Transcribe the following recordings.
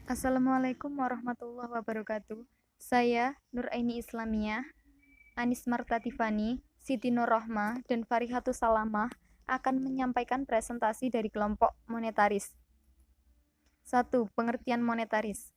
Assalamualaikum warahmatullahi wabarakatuh. Saya Nuraini Islamiyah, Anis Marta Tiffany, Siti Nurrohmah, dan Farihatus Salamah akan menyampaikan presentasi dari kelompok monetaris. 1. Pengertian monetaris.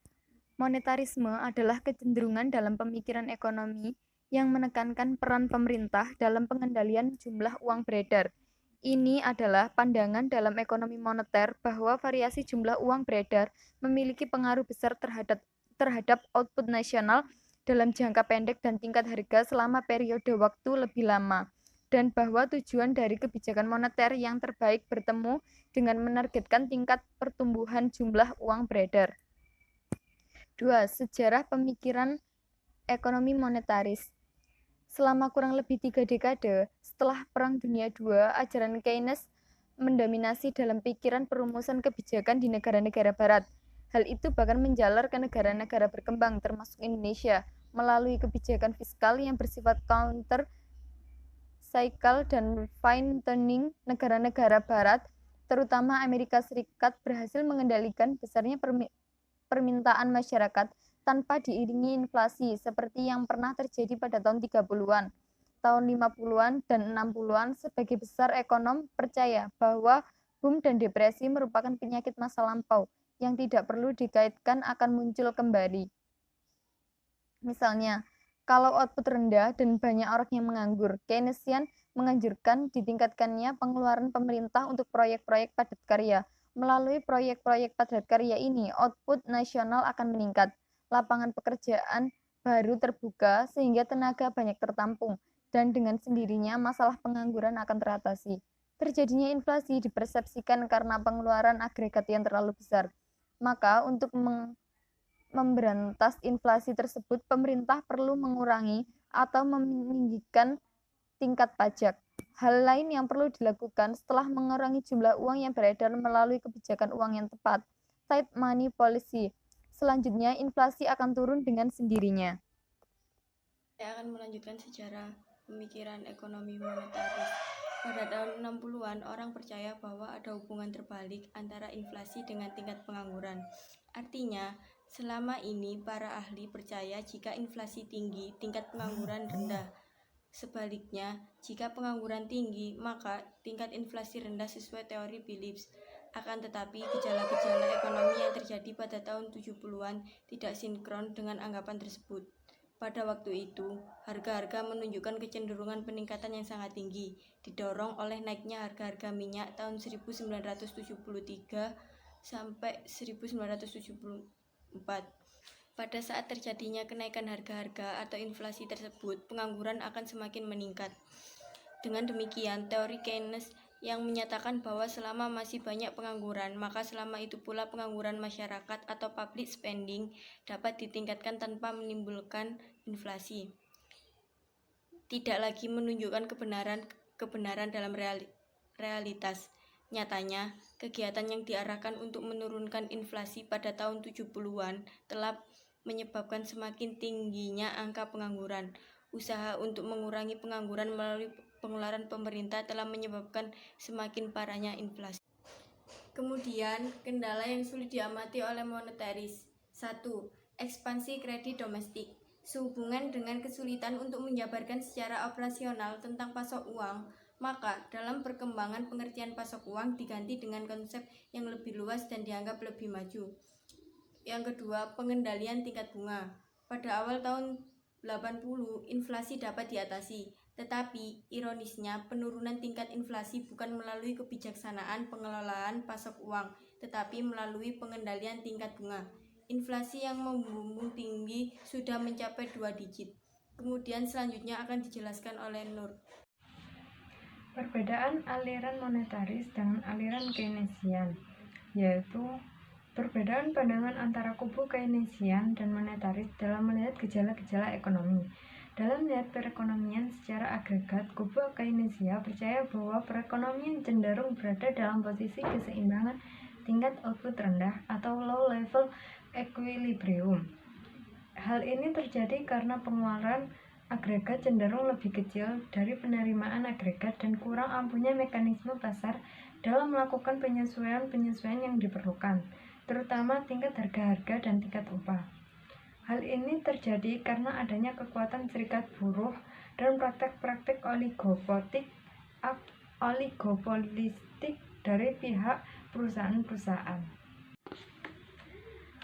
Monetarisme adalah kecenderungan dalam pemikiran ekonomi yang menekankan peran pemerintah dalam pengendalian jumlah uang beredar. Ini adalah pandangan dalam ekonomi moneter bahwa variasi jumlah uang beredar memiliki pengaruh besar terhadap output nasional dalam jangka pendek dan tingkat harga selama periode waktu lebih lama, dan bahwa tujuan dari kebijakan moneter yang terbaik bertemu dengan menargetkan tingkat pertumbuhan jumlah uang beredar. 2. Sejarah pemikiran ekonomi monetaris. Selama kurang lebih 3 dekade setelah Perang Dunia II, ajaran Keynes mendominasi dalam pikiran perumusan kebijakan di negara-negara barat. Hal itu bahkan menjalar ke negara-negara berkembang termasuk Indonesia melalui kebijakan fiskal yang bersifat counter cycle dan fine tuning. Negara-negara barat, terutama Amerika Serikat, berhasil mengendalikan besarnya permintaan masyarakat tanpa diiringi inflasi seperti yang pernah terjadi pada tahun 30-an, tahun 50-an, dan 60-an. Sebagai besar ekonom percaya bahwa boom dan depresi merupakan penyakit masa lampau yang tidak perlu dikaitkan akan muncul kembali. Misalnya, kalau output rendah dan banyak orang yang menganggur, Keynesian menganjurkan ditingkatkannya pengeluaran pemerintah untuk proyek-proyek padat karya. Melalui proyek-proyek padat karya ini, output nasional akan meningkat, lapangan pekerjaan baru terbuka sehingga tenaga banyak tertampung, dan dengan sendirinya masalah pengangguran akan teratasi. Terjadinya inflasi dipersepsikan karena pengeluaran agregat yang terlalu besar. Maka untuk memberantas inflasi tersebut, pemerintah perlu mengurangi atau meninggikan tingkat pajak. Hal lain yang perlu dilakukan setelah mengurangi jumlah uang yang beredar melalui kebijakan uang yang tepat, tight money policy. Selanjutnya, inflasi akan turun dengan sendirinya. Saya akan melanjutkan sejarah pemikiran ekonomi monetaris. Pada tahun 60-an, orang percaya bahwa ada hubungan terbalik antara inflasi dengan tingkat pengangguran. Artinya, selama ini para ahli percaya jika inflasi tinggi, tingkat pengangguran rendah. Sebaliknya, jika pengangguran tinggi, maka tingkat inflasi rendah sesuai teori Phillips. Akan tetapi, gejala-gejala ekonomi yang terjadi pada tahun 70-an tidak sinkron dengan anggapan tersebut. Pada waktu itu, harga-harga menunjukkan kecenderungan peningkatan yang sangat tinggi, didorong oleh naiknya harga-harga minyak tahun 1973 sampai 1974. Pada saat terjadinya kenaikan harga-harga atau inflasi tersebut, pengangguran akan semakin meningkat. Dengan demikian, teori Keynes yang menyatakan bahwa selama masih banyak pengangguran, maka selama itu pula pengangguran masyarakat atau public spending dapat ditingkatkan tanpa menimbulkan inflasi. Tidak lagi menunjukkan kebenaran dalam realitas. Nyatanya, kegiatan yang diarahkan untuk menurunkan inflasi pada tahun 70-an telah menyebabkan semakin tingginya angka pengangguran. Usaha untuk mengurangi pengangguran melalui pengeluaran pemerintah telah menyebabkan semakin parahnya inflasi. Kemudian, kendala yang sulit diamati oleh monetaris. 1. Ekspansi kredit domestik. Sehubungan dengan kesulitan untuk menjabarkan secara operasional tentang pasok uang, maka dalam perkembangan pengertian pasok uang diganti dengan konsep yang lebih luas dan dianggap lebih maju. Yang kedua, pengendalian tingkat bunga. Pada awal tahun 80, inflasi dapat diatasi, tetapi ironisnya penurunan tingkat inflasi bukan melalui kebijaksanaan pengelolaan pasok uang, tetapi melalui pengendalian tingkat bunga. Inflasi yang membumbung tinggi sudah mencapai 2 digit. Kemudian selanjutnya akan dijelaskan oleh Nur. Perbedaan aliran monetaris dengan aliran Keynesian, yaitu perbedaan pandangan antara kubu Keynesian dan monetaris dalam melihat gejala-gejala ekonomi. Dalam melihat perekonomian secara agregat, kubu Keynesian percaya bahwa perekonomian cenderung berada dalam posisi keseimbangan tingkat output rendah atau low level equilibrium. Hal ini terjadi karena pengeluaran agregat cenderung lebih kecil dari penerimaan agregat dan kurang ampuhnya mekanisme pasar dalam melakukan penyesuaian yang diperlukan. terutama tingkat harga-harga dan tingkat upah. Hal ini terjadi karena adanya kekuatan serikat buruh dan praktek-praktek oligopolistik dari pihak perusahaan-perusahaan.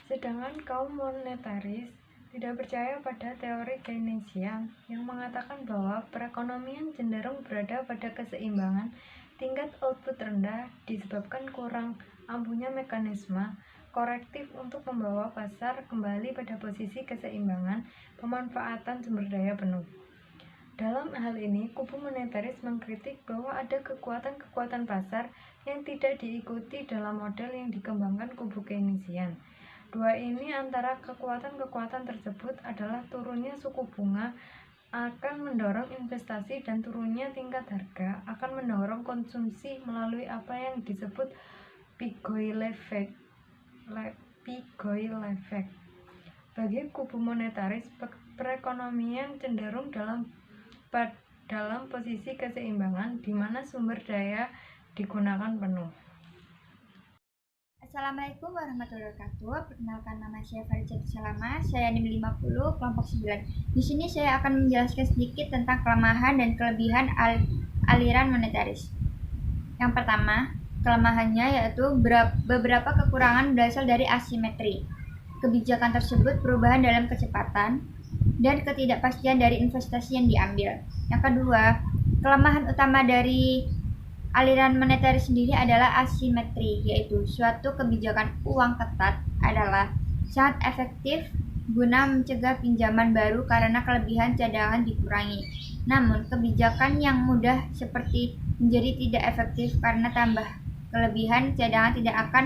Sedangkan kaum monetaris tidak percaya pada teori Keynesian yang mengatakan bahwa perekonomian cenderung berada pada keseimbangan tingkat output rendah disebabkan kurang ampuhnya mekanisme korektif untuk membawa pasar kembali pada posisi keseimbangan pemanfaatan sumber daya penuh. Dalam hal ini, kubu monetaris mengkritik bahwa ada kekuatan-kekuatan pasar yang tidak diikuti dalam model yang dikembangkan kubu Keynesian. Dua ini antara kekuatan-kekuatan tersebut adalah turunnya suku bunga akan mendorong investasi dan turunnya tingkat harga akan mendorong konsumsi melalui apa yang disebut Pigoil effect. Bagi kubu monetaris, perekonomian cenderung dalam posisi keseimbangan di mana sumber daya digunakan penuh. Assalamualaikum warahmatullahi wabarakatuh. Perkenalkan, nama saya Farijah Salama. Saya NIM 50 kelompok 9. Di sini saya akan menjelaskan sedikit tentang kelemahan dan kelebihan aliran monetaris. Yang pertama, kelemahannya yaitu beberapa kekurangan berasal dari asimetri. Kebijakan tersebut perubahan dalam kecepatan dan ketidakpastian dari investasi yang diambil. Yang kedua, kelemahan utama dari aliran monetaris sendiri adalah asimetri, yaitu suatu kebijakan uang ketat adalah sangat efektif guna mencegah pinjaman baru karena kelebihan cadangan dikurangi. Namun, kebijakan yang mudah seperti menjadi tidak efektif karena tambah kelebihan cadangan tidak akan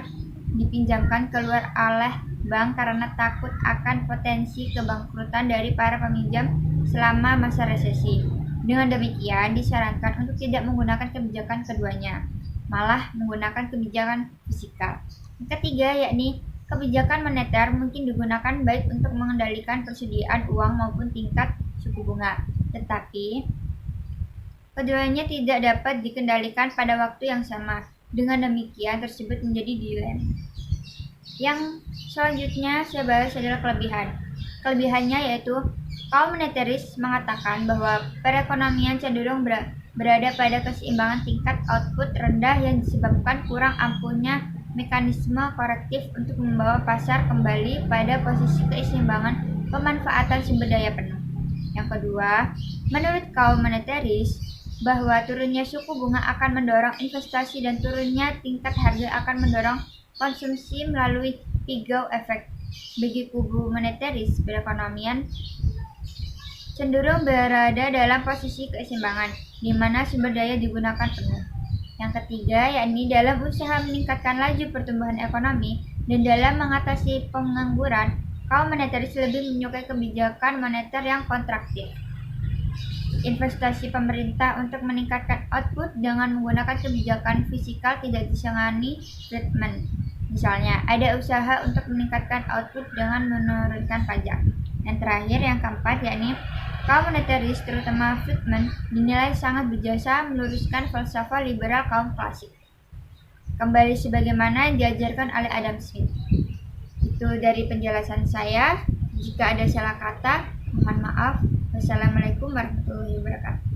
dipinjamkan keluar oleh bank karena takut akan potensi kebangkrutan dari para peminjam selama masa resesi. Dengan demikian, disarankan untuk tidak menggunakan kebijakan keduanya, malah menggunakan kebijakan fiskal. Yang ketiga, yakni kebijakan moneter mungkin digunakan baik untuk mengendalikan persediaan uang maupun tingkat suku bunga, tetapi keduanya tidak dapat dikendalikan pada waktu yang sama. Dengan demikian, tersebut menjadi dilema. Yang selanjutnya saya bahas adalah kelebihan. Kelebihannya yaitu kaum monetaris mengatakan bahwa perekonomian cenderung berada pada keseimbangan tingkat output rendah yang disebabkan kurang ampuhnya mekanisme korektif untuk membawa pasar kembali pada posisi keseimbangan pemanfaatan sumber daya penuh. Yang kedua, menurut kaum monetaris, bahwa turunnya suku bunga akan mendorong investasi dan turunnya tingkat harga akan mendorong konsumsi melalui Pigoil effect. Bagi kubu monetaris, perekonomian cenderung berada dalam posisi keseimbangan, di mana sumber daya digunakan penuh. Yang ketiga, yakni dalam usaha meningkatkan laju pertumbuhan ekonomi dan dalam mengatasi pengangguran, kaum monetaris lebih menyukai kebijakan moneter yang kontraktif. Investasi pemerintah untuk meningkatkan output dengan menggunakan kebijakan fiskal tidak disengani Friedman. Misalnya, ada usaha untuk meningkatkan output dengan menurunkan pajak. Yang terakhir, yang keempat, yakni kaum monetaris, terutama Friedman, dinilai sangat berjasa meluruskan falsafah liberal kaum klasik. Kembali sebagaimana diajarkan oleh Adam Smith. Itu dari penjelasan saya. Jika ada salah kata, mohon maaf. Wassalamualaikum warahmatullahi wabarakatuh.